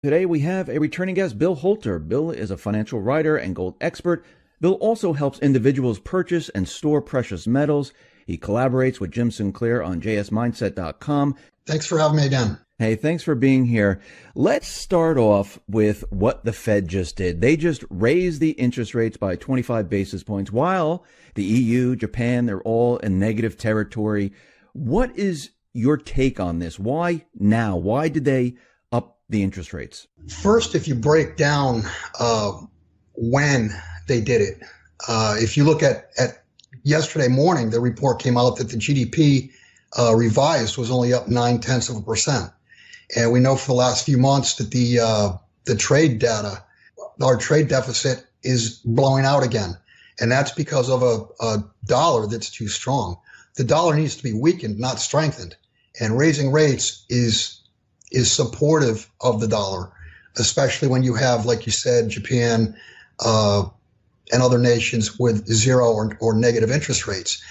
Today we have a returning guest, Bill Holter. Bill is a financial writer and gold expert. Bill also helps individuals purchase and store precious metals. He collaborates with Jim Sinclair on jsmindset.com. Thanks for having me again. Hey, thanks for being here. Let's start off with what the Fed just did. They just raised the interest rates by 25 basis points while the EU, Japan, they're all in negative territory. What is your take on this? Why now? Why did they up the interest rates? First, if you break down when they did it, if you look at yesterday morning, the report came out that the GDP revised was only up 0.9%. And we know for the last few months that the trade data, our trade deficit is blowing out again. And that's because of a dollar that's too strong. The dollar needs to be weakened, not strengthened. And raising rates is supportive of the dollar, especially when you have, like you said, Japan and other nations with zero or negative interest rates.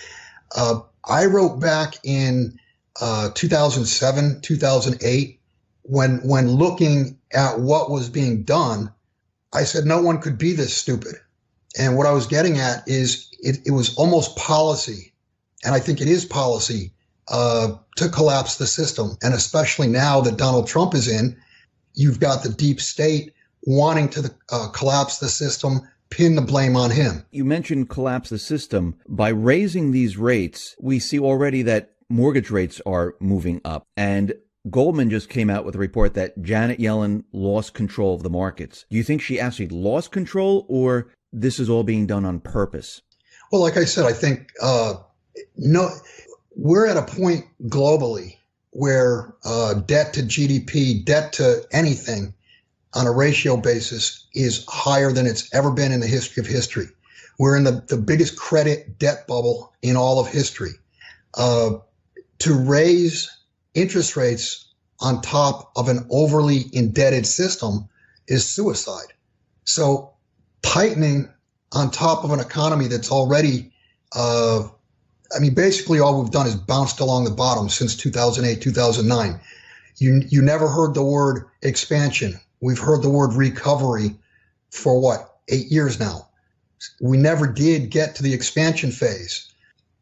I wrote back in 2007, 2008, when looking at what was being done, I said no one could be this stupid. And what I was getting at is it was almost policy, and I think it is policy, to collapse the system. And especially now that Donald Trump is in, you've got the deep state wanting to collapse the system, pin the blame on him. You mentioned collapse the system. By raising these rates, we see already that mortgage rates are moving up. And Goldman just came out with a report that Janet Yellen lost control of the markets. Do you think she actually lost control, or this is all being done on purpose? Well, like I said, I think no, we're at a point globally where debt to GDP, debt to anything on a ratio basis is higher than it's ever been in the history of history. We're in the biggest credit debt bubble in all of history. To raise interest rates on top of an overly indebted system is suicide. So tightening on top of an economy that's already, basically all we've done is bounced along the bottom since 2008, 2009. You never heard the word expansion. We've heard the word recovery for 8 years now. We never did get to the expansion phase.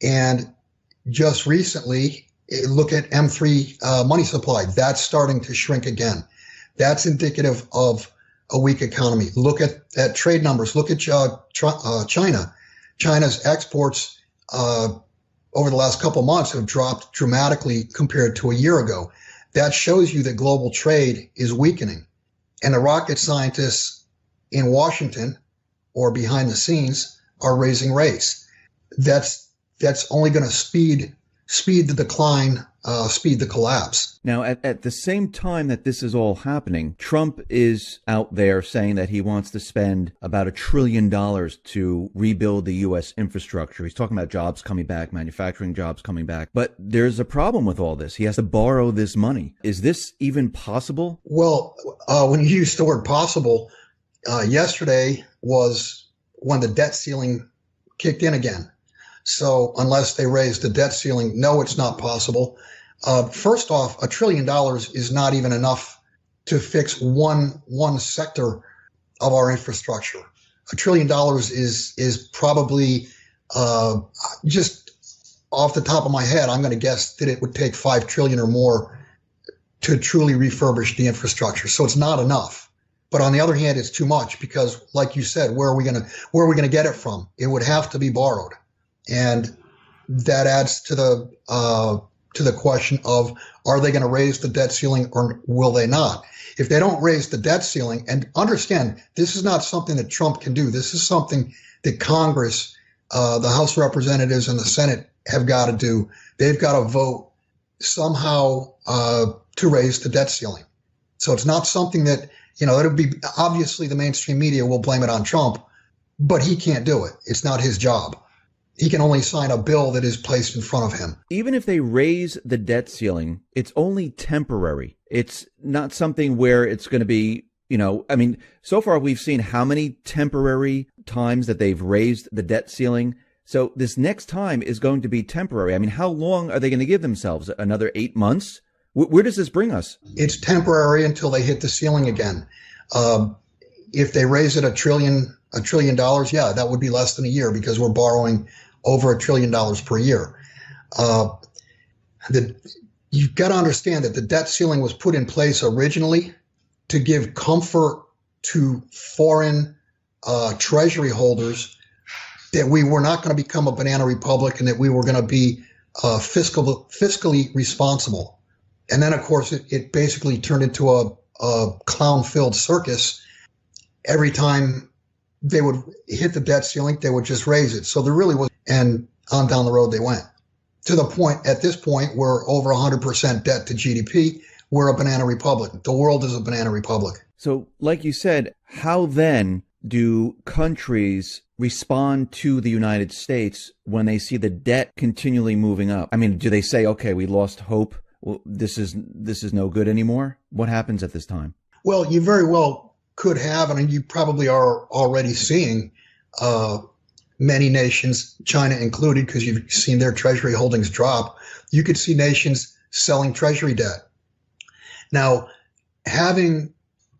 And just recently, look at M3 money supply. That's starting to shrink again. That's indicative of a weak economy. Look at trade numbers. Look at China. China's exports over the last couple of months have dropped dramatically compared to a year ago. That shows you that global trade is weakening. And the rocket scientists in Washington or behind the scenes are raising rates. That's only going to speed the decline, speed the collapse. Now, at the same time that this is all happening, Trump is out there saying that he wants to spend about $1 trillion to rebuild the U.S. infrastructure. He's talking about jobs coming back, manufacturing jobs coming back. But there's a problem with all this. He has to borrow this money. Is this even possible? Well, when you use the word possible, yesterday was when the debt ceiling kicked in again. So unless they raise the debt ceiling, no, it's not possible. First off, $1 trillion is not even enough to fix one sector of our infrastructure. $1 trillion is probably, just off the top of my head, I'm going to guess that it would take 5 trillion or more to truly refurbish the infrastructure. So it's not enough. But on the other hand, it's too much because, like you said, where are we going to get it from? It would have to be borrowed. And that adds to the question of, are they going to raise the debt ceiling or will they not? If they don't raise the debt ceiling, and understand, this is not something that Trump can do. This is something that Congress, the House of Representatives and the Senate have got to do. They've got to vote somehow to raise the debt ceiling. So it's not something that, it'll be, obviously the mainstream media will blame it on Trump, but he can't do it. It's not his job. He can only sign a bill that is placed in front of him. Even if they raise the debt ceiling, it's only temporary. It's not something where it's going to be, so far we've seen how many temporary times that they've raised the debt ceiling. So this next time is going to be temporary. How long are they going to give themselves? Another 8 months Where does this bring us? It's temporary until they hit the ceiling again. If they raise it $1 trillion, yeah, that would be less than a year because we're borrowing over $1 trillion per year. You've got to understand that the debt ceiling was put in place originally to give comfort to foreign treasury holders that we were not going to become a banana republic and that we were going to be fiscally responsible. And then, of course, it basically turned into a clown-filled circus. Every time they would hit the debt ceiling, they would just raise it. So there really was, and on down the road they went. To the point, at this point, we're over 100% debt to GDP. We're a banana republic. The world is a banana republic. So, like you said, how then do countries respond to the United States when they see the debt continually moving up? I mean, do they say, okay, we lost hope? Well, this is no good anymore? What happens at this time? Well, you very well could have, and you probably are already seeing many nations, China included, because you've seen their treasury holdings drop. You could see nations selling treasury debt. Now, having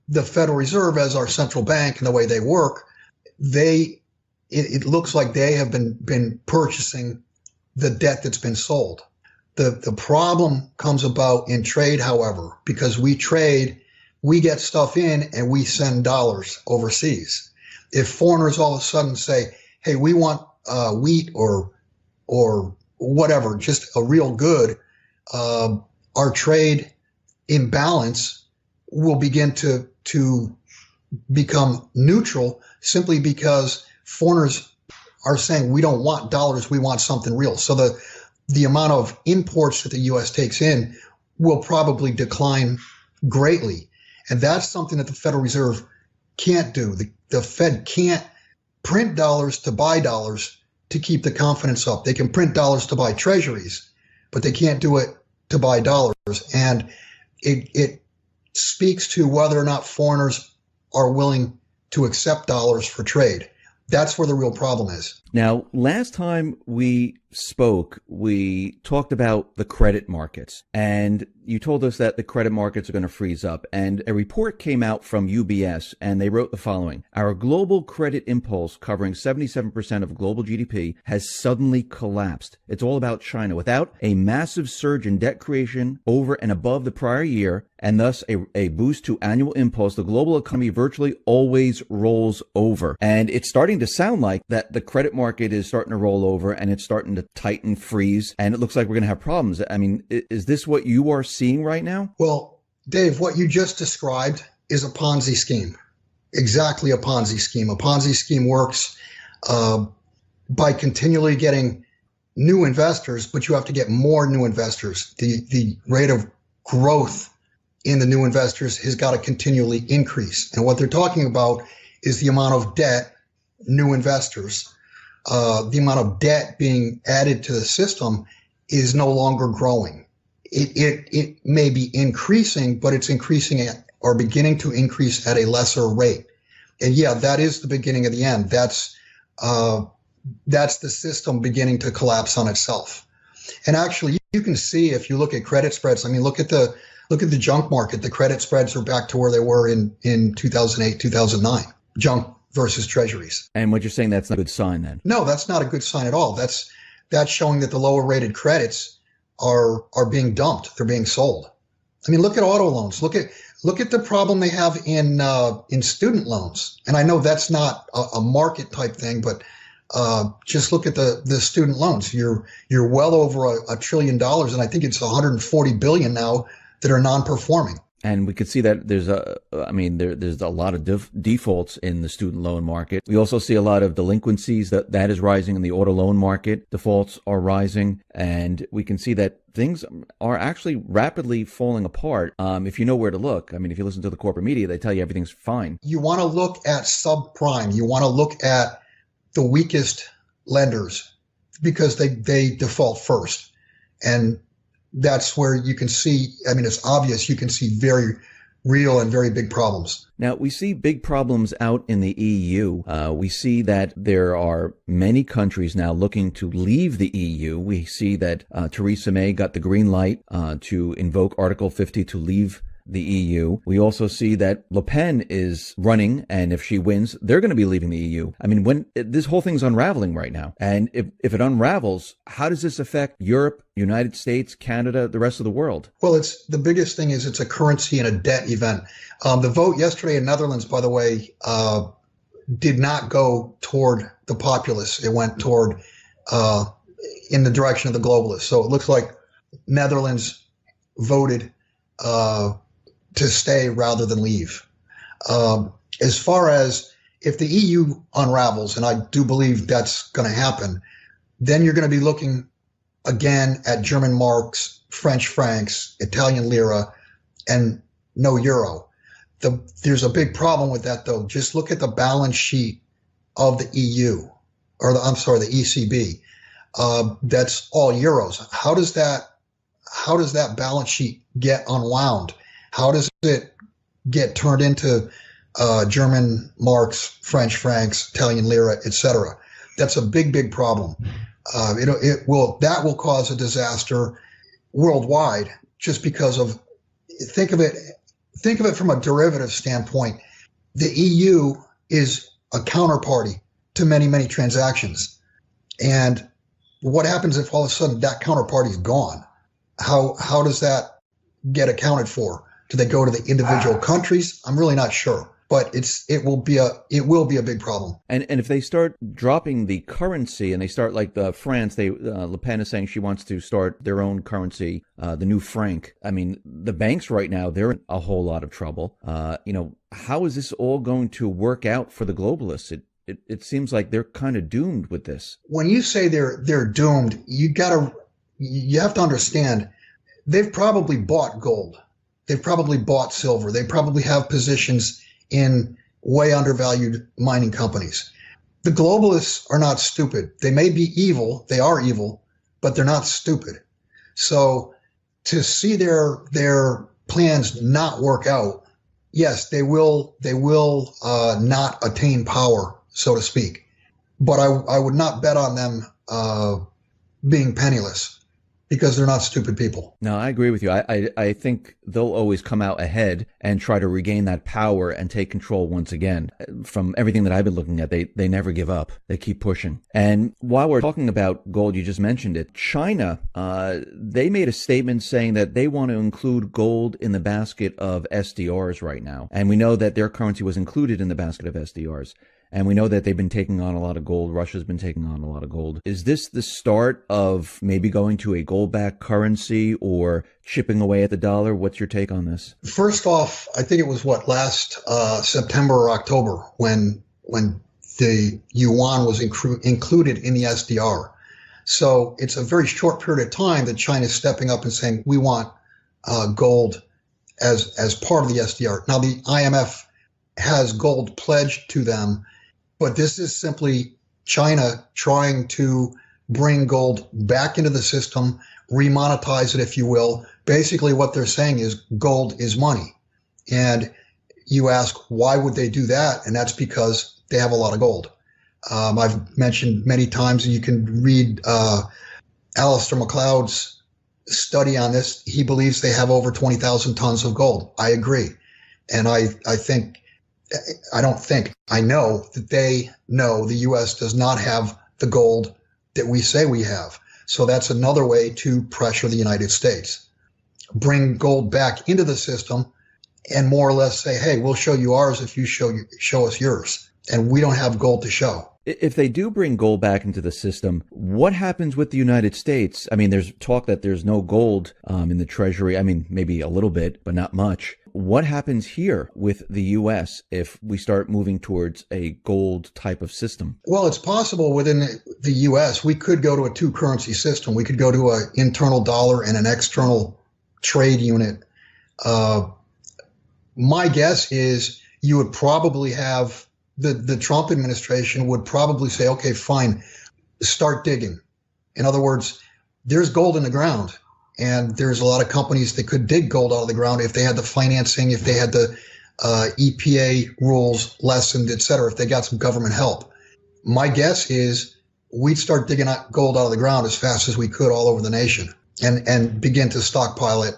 the Federal Reserve as our central bank and the way they work, it looks like they have been purchasing the debt that's been sold. The problem comes about in trade, however, because we trade, we get stuff in and we send dollars overseas. If foreigners all of a sudden say, hey, we want wheat or whatever, just a real good, our trade imbalance will begin to become neutral simply because foreigners are saying we don't want dollars, we want something real. So the amount of imports that the U.S. takes in will probably decline greatly. And that's something that the Federal Reserve can't do. The Fed can't print dollars to buy dollars to keep the confidence up. They can print dollars to buy treasuries, but they can't do it to buy dollars. And it speaks to whether or not foreigners are willing to accept dollars for trade. That's where the real problem is. Now, last time we spoke, we talked about the credit markets, and you told us that the credit markets are going to freeze up. And a report came out from UBS, and they wrote the following: our global credit impulse, covering 77% of global GDP, has suddenly collapsed. It's all about China. Without a massive surge in debt creation over and above the prior year, and thus a boost to annual impulse, the global economy virtually always rolls over. And it's starting to sound like that the credit market is starting to roll over, and it's starting to tighten, freeze, and it looks like we're going to have problems. I mean, is this what you are seeing right now? Well, Dave, what you just described is a Ponzi scheme. Exactly a Ponzi scheme. A Ponzi scheme works by continually getting new investors, but you have to get more new investors. The rate of growth in the new investors has got to continually increase. And what they're talking about is the amount of debt, new investors, the amount of debt being added to the system is no longer growing. It may be increasing, but it's increasing or beginning to increase at a lesser rate. And yeah, that is the beginning of the end. That's the system beginning to collapse on itself. And actually, you can see if you look at credit spreads. I mean, look at the junk market. The credit spreads are back to where they were in 2008, 2009. Junk versus treasuries. And what you're saying, that's not a good sign then? No, that's not a good sign at all. That's showing that the lower rated credits are being dumped. They're being sold. I mean, look at auto loans. Look at the problem they have in student loans. And I know that's not a market type thing, but just look at the student loans. You're well over $1 trillion, and I think it's 140 billion now that are non-performing. And we could see that there's a lot of defaults in the student loan market. We also see a lot of delinquencies that is rising in the auto loan market. Defaults are rising, and we can see that things are actually rapidly falling apart. If you know where to look, I mean, if you listen to the corporate media, they tell you everything's fine. You want to look at subprime. You want to look at the weakest lenders because they default first. And that's where you can see, I mean, it's obvious, you can see very real and very big problems. Now, we see big problems out in the EU. We see that there are many countries now looking to leave the EU. We see that Theresa May got the green light to invoke Article 50 to leave the EU. We also see that Le Pen is running, and if she wins, they're going to be leaving the EU. I mean, when this whole thing's unraveling right now, and if it unravels, how does this affect Europe, United States, Canada, the rest of the world? Well, it's the biggest thing is it's a currency and a debt event. The vote yesterday in Netherlands, by the way, did not go toward the populace. It went toward in the direction of the globalists. So it looks like Netherlands voted to stay rather than leave. As far as if the EU unravels, and I do believe that's going to happen, then you're going to be looking again at German marks, French francs, Italian lira, and no euro. There's a big problem with that, though. Just look at the balance sheet of the EU, or the ECB. That's all euros. How does that balance sheet get unwound? How does it get turned into German marks, French francs, Italian lira, etc.? That's a big, big problem. That will cause a disaster worldwide just because of, think of it from a derivative standpoint. The EU is a counterparty to many, many transactions. And what happens if all of a sudden that counterparty is gone? How does that get accounted for? Do they go to the individual countries? I'm really not sure, but it will be a big problem. And if they start dropping the currency and they start like France, Le Pen is saying she wants to start their own currency, the new franc. I mean, the banks right now, they're in a whole lot of trouble. How is this all going to work out for the globalists? It seems like they're kind of doomed with this. When you say they're doomed, you have to understand they've probably bought gold. They've probably bought silver. They probably have positions in way undervalued mining companies. The globalists are not stupid. They may be evil. They are evil, but they're not stupid. So to see their plans not work out, yes, they will not attain power, so to speak. But I would not bet on them being penniless, because they're not stupid people. No, I agree with you. I think they'll always come out ahead and try to regain that power and take control once again. From everything that I've been looking at, they never give up. They keep pushing. And while we're talking about gold, you just mentioned it, China, they made a statement saying that they want to include gold in the basket of SDRs right now. And we know that their currency was included in the basket of SDRs. And we know that they've been taking on a lot of gold. Russia's been taking on a lot of gold. Is this the start of maybe going to a gold-backed currency or chipping away at the dollar? What's your take on this? First off, I think it was last September or October when the yuan was included in the SDR. So it's a very short period of time that China's stepping up and saying, we want gold as part of the SDR. Now, the IMF has gold pledged to them, but this is simply China trying to bring gold back into the system, remonetize it, if you will. Basically, what they're saying is gold is money. And you ask, why would they do that? And that's because they have a lot of gold. I've mentioned many times, and you can read Alistair MacLeod's study on this. He believes they have over 20,000 tons of gold. I agree. And I know that they know the U.S. does not have the gold that we say we have. So that's another way to pressure the United States. Bring gold back into the system and more or less say, hey, we'll show you ours if you show us yours. And we don't have gold to show. If they do bring gold back into the system, what happens with the United States? I mean, there's talk that there's no gold in the Treasury. I mean, maybe a little bit, but not much. What happens here with the U.S. if we start moving towards a gold type of system? Well, it's possible within the U.S. we could go to a two-currency system. We could go to an internal dollar and an external trade unit. My guess is you would probably have the Trump administration would probably say, okay, fine, start digging. In other words, there's gold in the ground And there's a lot of companies that could dig gold out of the ground if they had the financing, if they had the EPA rules lessened, et cetera, if they got some government help. My guess is we'd start digging out gold out of the ground as fast as we could all over the nation and begin to stockpile it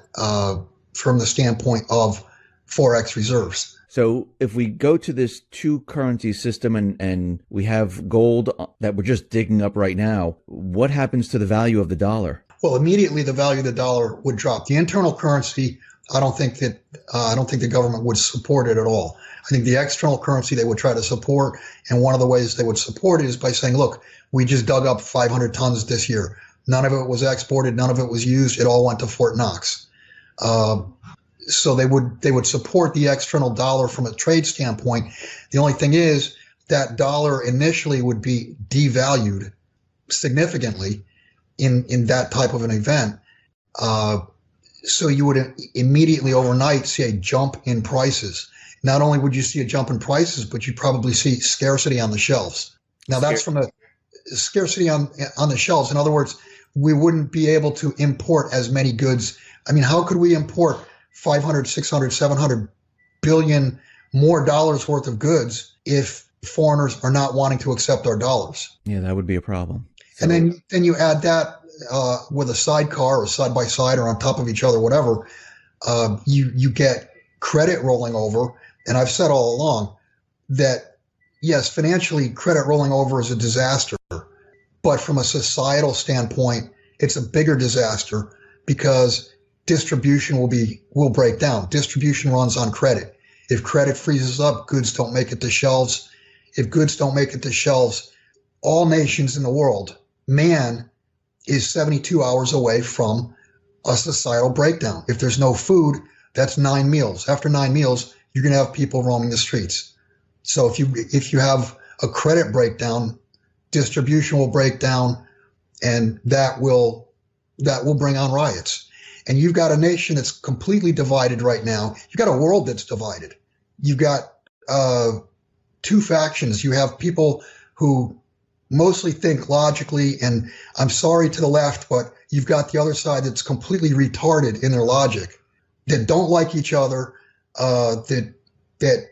from the standpoint of Forex reserves. So if we go to this two currency system and we have gold that we're just digging up right now, what happens to the value of the dollar? Well, immediately the value of the dollar would drop. The internal currency, I don't think the government would support it at all. I think the external currency they would try to support, and one of the ways they would support it is by saying, look, we just dug up 500 tons this year. None of it was exported. None of it was used. It all went to Fort Knox. So they would support the external dollar from a trade standpoint. The only thing is that dollar initially would be devalued significantly in that type of an event. So you would immediately overnight see a jump in prices. Not only would you see a jump in prices, but you'd probably see scarcity on the shelves. Now that's from a scarcity on the shelves. In other words, we wouldn't be able to import as many goods. I mean, how could we import 500, 600, 700 billion more dollars worth of goods if foreigners are not wanting to accept our dollars? Yeah, that would be a problem. So, and then you add that with a sidecar or side by side or on top of each other, whatever, you get credit rolling over. And I've said all along that, yes, financially, credit rolling over is a disaster. But from a societal standpoint, it's a bigger disaster because distribution will break down. Distribution runs on credit. If credit freezes up, goods don't make it to shelves. If goods don't make it to shelves, all nations in the world, man is 72 hours away from a societal breakdown. If there's no food, that's 9 meals. After 9 meals, you're going to have people roaming the streets. So if you have a credit breakdown, distribution will break down, and that will bring on riots. And you've got a nation that's completely divided right now. You've got a world that's divided. You've got two factions. You have people who mostly think logically, and I'm sorry to the left, but you've got the other side that's completely retarded in their logic, that don't like each other, that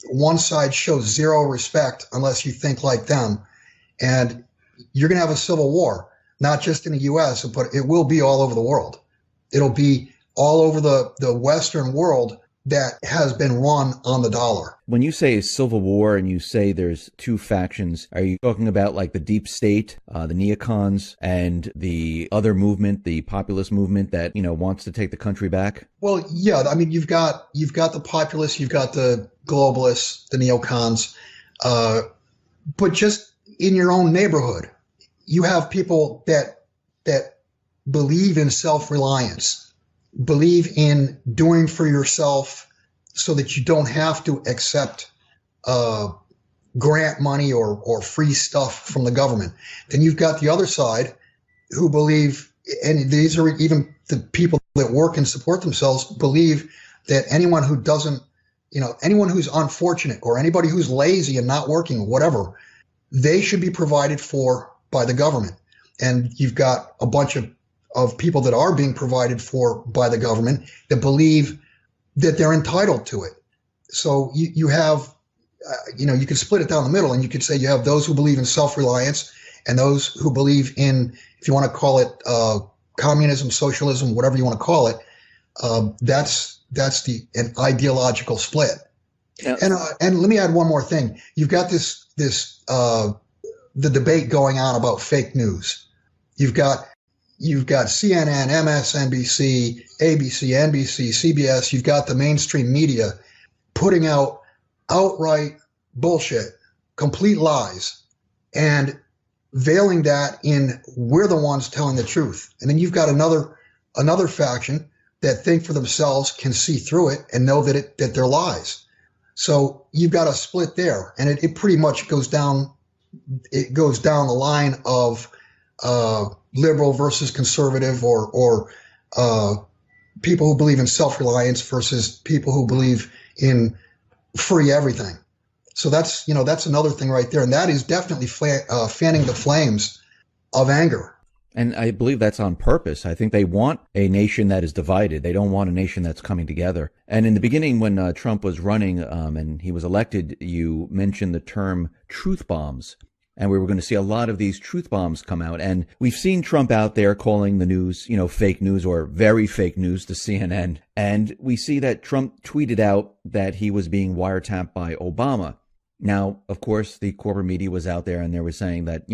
one side shows zero respect unless you think like them. And you're going to have a civil war, not just in the U.S., but it will be all over the world. It'll be all over the Western world that has been run on the dollar. When you say civil war and you say there's two factions, are you talking about like the deep state, the neocons, and the other movement, the populist movement that, wants to take the country back? Well, yeah. I mean, you've got the populists, you've got the globalists, the neocons, but just in your own neighborhood, you have people that believe in self-reliance, believe in doing for yourself so that you don't have to accept grant money or free stuff from the government. Then you've got the other side who believe, and these are even the people that work and support themselves, believe that anyone who doesn't, anyone who's unfortunate or anybody who's lazy and not working or whatever, they should be provided for by the government. And you've got a bunch of people that are being provided for by the government that believe that they're entitled to it. So you have, you could split it down the middle, and you could say you have those who believe in self-reliance and those who believe in, if you want to call it communism, socialism, whatever you want to call it, that's an ideological split. Yeah. And let me add one more thing. You've got the debate going on about fake news. You've got CNN, MSNBC, ABC, NBC, CBS. You've got the mainstream media putting out outright bullshit, complete lies, and veiling that in we're the ones telling the truth. And then you've got another faction that think for themselves, can see through it, and know that they're lies. So you've got a split there, and it pretty much goes down. It goes down the line of liberal versus conservative, or people who believe in self-reliance versus people who believe in free everything. So that's another thing right there, and that is definitely fanning the flames of anger. And I believe that's on purpose. I think they want a nation that is divided. They don't want a nation that's coming together. And in the beginning, when Trump was running and he was elected, you mentioned the term truth bombs. And we were going to see a lot of these truth bombs come out. And we've seen Trump out there calling the news, fake news or very fake news to CNN. And we see that Trump tweeted out that he was being wiretapped by Obama. Now, of course, the corporate media was out there and they were saying that,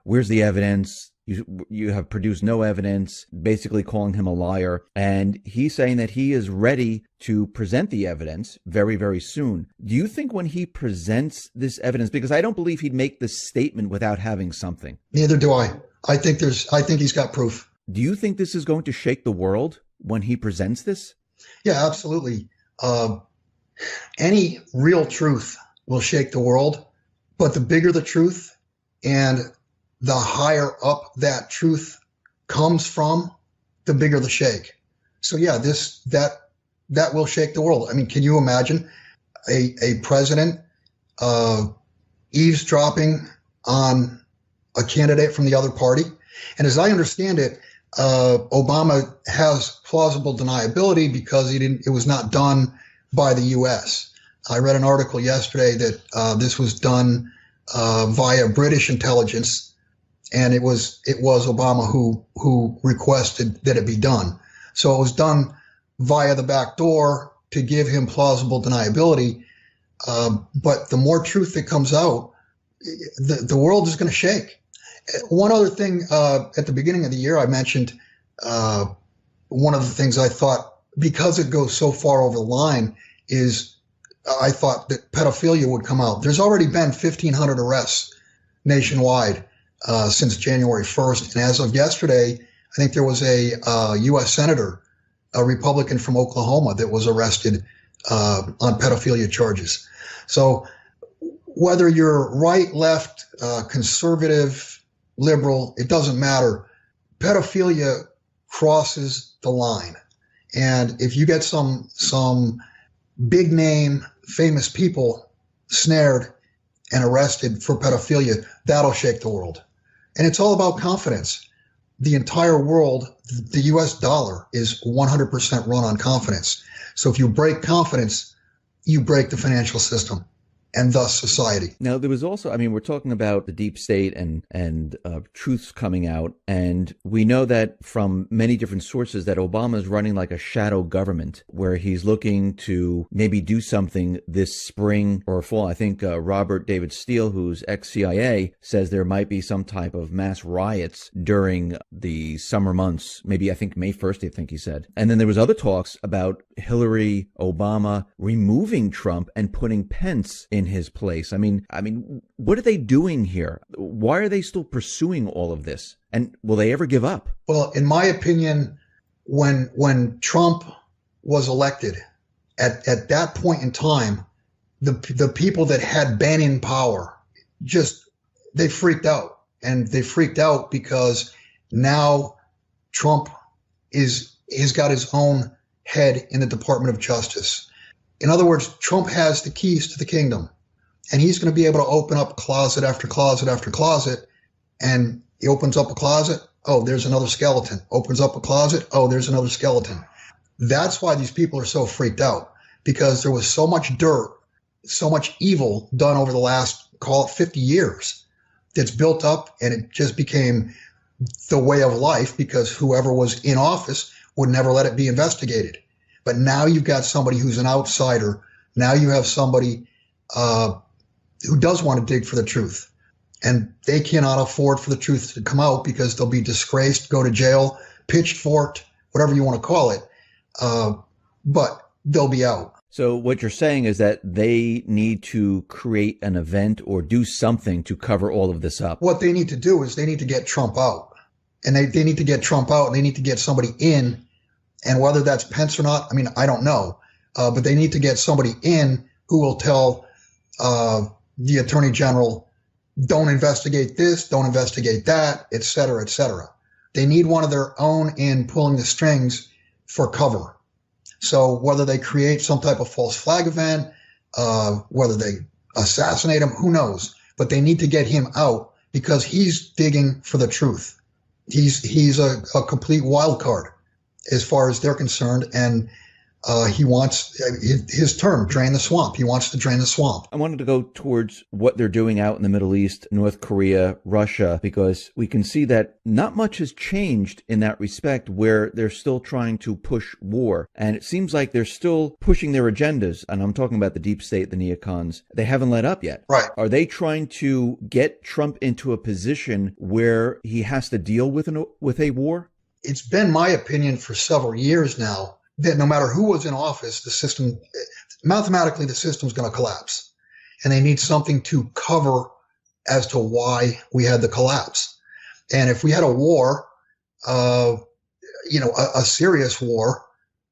where's the evidence? You have produced no evidence, basically calling him a liar. And he's saying that he is ready to present the evidence very, very soon. Do you think when he presents this evidence, because I don't believe he'd make this statement without having something. Neither do I. I think he's got proof. Do you think this is going to shake the world when he presents this? Yeah, absolutely. Any real truth will shake the world, but the bigger the truth and the higher up that truth comes from, the bigger the shake. So yeah, that will shake the world. I mean, can you imagine a president eavesdropping on a candidate from the other party? And as I understand it, Obama has plausible deniability because it was not done by the U.S. I read an article yesterday that this was done via British intelligence, and it was Obama who requested that it be done. So it was done via the back door to give him plausible deniability. But the more truth that comes out, the world is going to shake. One other thing, at the beginning of the year, I mentioned one of the things I thought, because it goes so far over the line, is I thought that pedophilia would come out. There's already been 1,500 arrests nationwide since January 1st. And as of yesterday, I think there was a U.S. senator, a Republican from Oklahoma, that was arrested on pedophilia charges. So whether you're right, left, conservative, liberal, it doesn't matter. Pedophilia crosses the line. And if you get some big name, famous people snared and arrested for pedophilia, that'll shake the world. And it's all about confidence. The entire world, the US dollar is 100% run on confidence. So if you break confidence, you break the financial system and thus society. Now, there was also, we're talking about the deep state and truths coming out. And we know that from many different sources that Obama is running like a shadow government where he's looking to maybe do something this spring or fall. I think Robert David Steele, who's ex-CIA, says there might be some type of mass riots during the summer months. Maybe I think May 1st, I think he said. And then there was other talks about Hillary, Obama removing Trump and putting Pence in his place. I mean, what are they doing here? Why are they still pursuing all of this? And will they ever give up? Well, in my opinion, when Trump was elected, at that point in time, the people that had been in power they freaked out. And they freaked out because now Trump has got his own head in the Department of Justice. In other words, Trump has the keys to the kingdom, and he's going to be able to open up closet after closet after closet. And he opens up a closet. Oh, there's another skeleton. Opens up a closet. Oh, there's another skeleton. That's why these people are so freaked out, because there was so much dirt, so much evil done over the last, call it 50 years, that's built up, and it just became the way of life because whoever was in office would never let it be investigated. But now you've got somebody who's an outsider. Now you have somebody who does want to dig for the truth. And they cannot afford for the truth to come out because they'll be disgraced, go to jail, pitchforked, whatever you want to call it. But they'll be out. So what you're saying is that they need to create an event or do something to cover all of this up. What they need to do is they need to get Trump out. And they need to get Trump out, and they need to get somebody in. And whether that's Pence or not, I don't know. But they need to get somebody in who will tell the attorney general, don't investigate this, don't investigate that, et cetera, et cetera. They need one of their own in pulling the strings for cover. So whether they create some type of false flag event, whether they assassinate him, who knows? But they need to get him out because he's digging for the truth. He's a complete wild card as far as they're concerned, and he wants his term, drain the swamp. He wants to drain the swamp. I wanted to go towards what they're doing out in the Middle East, North Korea, Russia, because we can see that not much has changed in that respect, where they're still trying to push war. And it seems like they're still pushing their agendas. And I'm talking about the deep state, the neocons. They haven't let up yet. Right. Are they trying to get Trump into a position where he has to deal with a war? It's been my opinion for several years now that no matter who was in office, mathematically, the system's going to collapse. And they need something to cover as to why we had the collapse. And if we had a war, a serious war,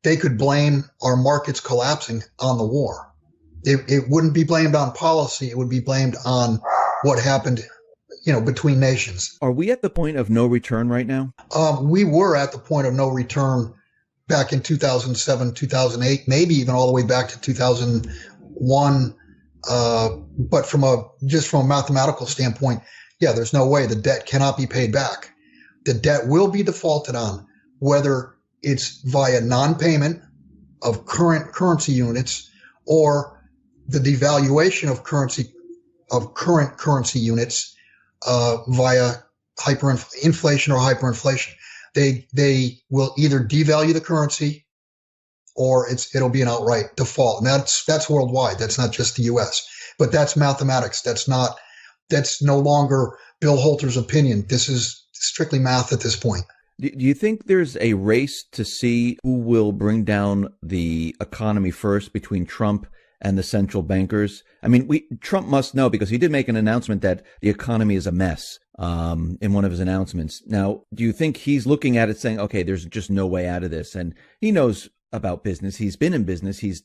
they could blame our markets collapsing on the war. It wouldn't be blamed on policy. It would be blamed on what happened, between nations. Are we at the point of no return right now? We were at the point of no return back in 2007, 2008, maybe even all the way back to 2001. But from a mathematical standpoint, yeah, there's no way. The debt cannot be paid back. The debt will be defaulted on, whether it's via non-payment of current currency units or the devaluation of current currency units via inflation or hyperinflation. They will either devalue the currency or it'll be an outright default. And that's worldwide. That's not just the US, but that's mathematics. That's no longer Bill Holter's opinion. This is strictly math at this point. Do you think there's a race to see who will bring down the economy first between Trump and the central bankers? I mean, Trump must know, because he did make an announcement that the economy is a mess in one of his announcements. Now, do you think he's looking at it saying, okay, there's just no way out of this? And he knows about business. He's been in business. He's,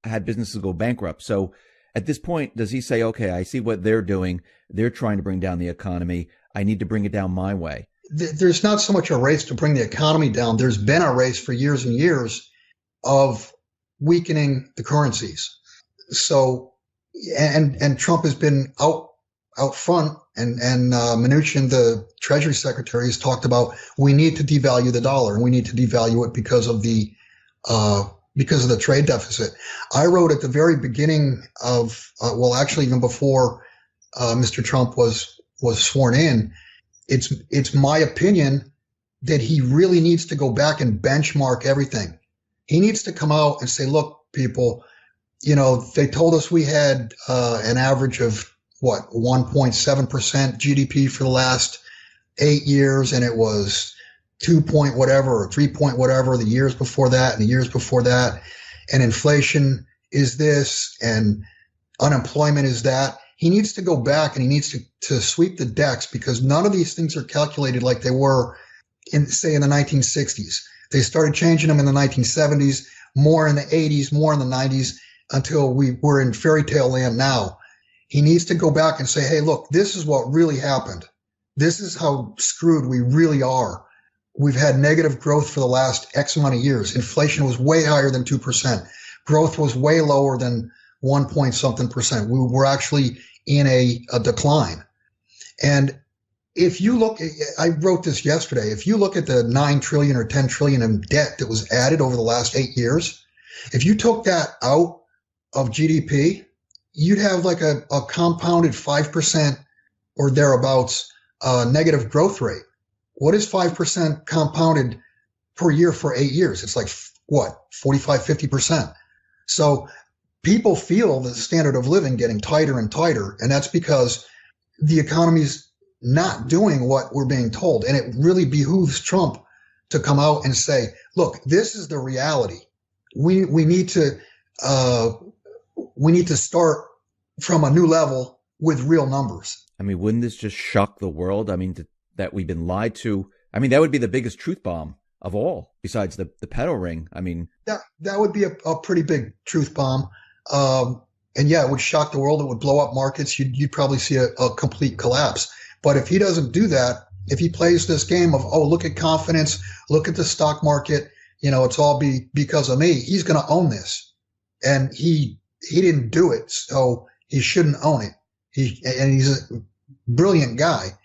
had businesses go bankrupt. So at this point, does he say, okay, I see what they're doing. They're trying to bring down the economy. I need to bring it down my way. There's not so much a race to bring the economy down. There's been a race for years and years of weakening the currencies. So, and Trump has been out front, and Mnuchin, the Treasury Secretary, has talked about we need to devalue the dollar, and we need to devalue it because of the trade deficit. I wrote at the very beginning of, actually even before Mr. Trump was sworn in, it's my opinion that he really needs to go back and benchmark everything. He needs to come out and say, look, people, they told us we had an average of 1.7% GDP for the last 8 years, and it was 2 point whatever or 3 point whatever the years before that and the years before that, and inflation is this and unemployment is that. He needs to go back and he needs to sweep the decks, because none of these things are calculated like they were in the 1960s. They started changing them in the 1970s, more in the 80s, more in the 90s, until we were in fairy tale land now. He needs to go back and say, hey, look, this is what really happened. This is how screwed we really are. We've had negative growth for the last X amount of years. Inflation was way higher than 2%. Growth was way lower than 1 point something percent. We were actually in a decline. And if you look, I wrote this yesterday, if you look at the 9 trillion or 10 trillion in debt that was added over the last 8 years, if you took that out of GDP, you'd have like a compounded 5% or thereabouts negative growth rate. What is 5% compounded per year for 8 years? It's like, 45, 50%. So people feel the standard of living getting tighter and tighter, and that's because the economy's not doing what we're being told. And it really behooves Trump to come out and say, look, this is the reality. We need to start from a new level with real numbers. I mean, wouldn't this just shock the world? I mean, that we've been lied to. I mean, that would be the biggest truth bomb of all, besides the pedo ring. I mean, that would be a pretty big truth bomb. And yeah, it would shock the world. It would blow up markets. You'd probably see a complete collapse. But if he doesn't do that, if he plays this game of, oh, look at confidence, look at the stock market, it's all because of me, he's going to own this. And he didn't do it, so he shouldn't own it. He's a brilliant guy.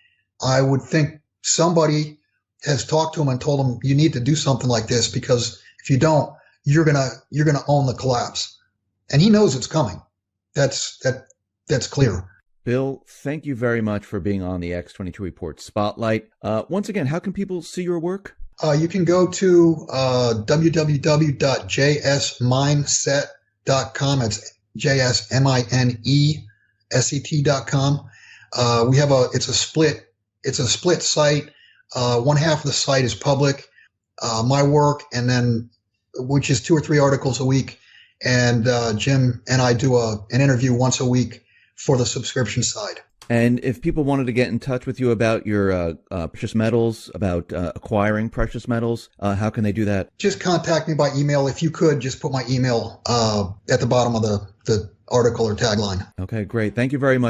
I would think somebody has talked to him and told him you need to do something like this, because if you don't, you're gonna own the collapse. And he knows it's coming. That's clear. Bill, thank you very much for being on the X22 Report Spotlight. Once again, how can people see your work? You can go to www.jsmindset.com. It's JSMINESET.com. We have it's a split site. One half of the site is public, my work, and then which is 2 or 3 articles a week. And Jim and I do an interview once a week for the subscription side. And if people wanted to get in touch with you about your precious metals, about acquiring precious metals, how can they do that? Just contact me by email. If you could, just put my email at the bottom of the article or tagline. Okay, great. Thank you very much.